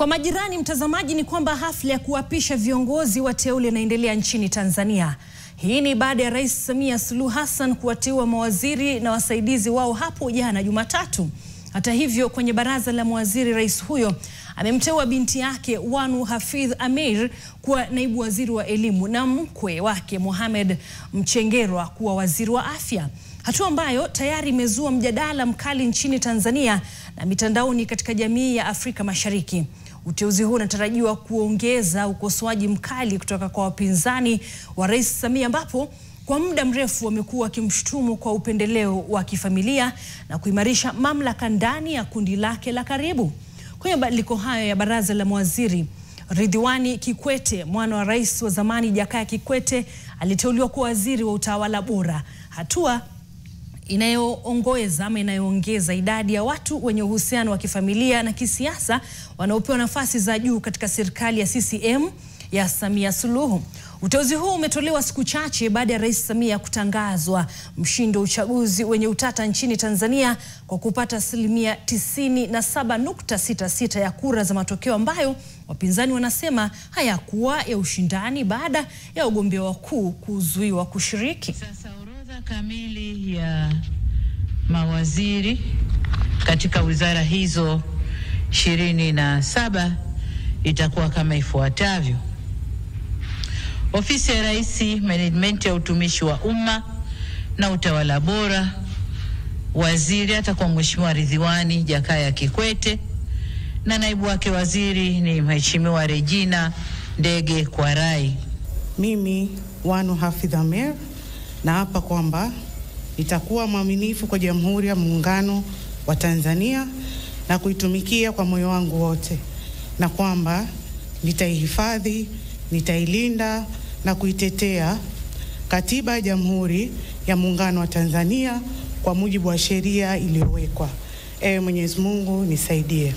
Kwa majirani mtazamaji, ni kwamba hafla ya kuapisha viongozi wateule inaendelea nchini Tanzania. Hii ni baada ya Rais Samia Suluhu Hassan kuwateua mawaziri na wasaidizi wao hapo jana Jumatatu. Hata hivyo, kwenye baraza la mawaziri, rais huyo amemteua binti yake Wanu Hafidh Ameir kuwa naibu waziri wa elimu na mkwe wake Mohamed Mchengerwa kuwa waziri wa afya. Hatua ambayo tayari imezua mjadala mkali nchini Tanzania na mitandaoni katika jamii ya Afrika Mashariki. Uteuzi huu unatarajiwa kuongeza ukosoaji mkali kutoka kwa wapinzani wa Rais Samia, ambapo kwa muda mrefu wamekuwa wakimshutumu kwa upendeleo wa kifamilia na kuimarisha mamlaka ndani ya kundi lake la karibu. Kwenye mabadiliko hayo ya baraza la mawaziri, Ridhiwani Kikwete, mwana wa rais wa zamani Jakaya Kikwete, aliteuliwa kuwa waziri wa utawala bora, hatua inayoongeza idadi ya watu wenye uhusiano wa kifamilia na kisiasa wanaopewa nafasi za juu katika serikali ya CCM ya Samia Suluhu. Uteuzi huu umetolewa siku chache baada ya Rais Samia kutangazwa mshindi wa uchaguzi wenye utata nchini Tanzania kwa kupata 97.66% ya kura za matokeo, ambayo wapinzani wanasema hayakuwa ya ushindani baada ya wagombea wakuu kuzuiwa kushiriki. Sasa orodha kamili ya mawaziri katika wizara hizo 27 itakuwa kama ifuatavyo: Ofisi ya Rais, Management ya utumishi wa umma na utawala bora, waziri atakuwa Mheshimiwa Ridhiwani Jakaya Kikwete na naibu wake waziri ni Mheshimiwa Regina Ndege Kwarai. Mimi Wanu Hafidh Ameir naapa kwamba nitakuwa mwaminifu kwa Jamhuri ya Muungano wa Tanzania na kuitumikia kwa moyo wangu wote, na kwamba nitaihifadhi, nitailinda na kuitetea Katiba ya Jamhuri ya Muungano wa Tanzania kwa mujibu wa sheria iliyowekwa. Mwenyezi Mungu nisaidie.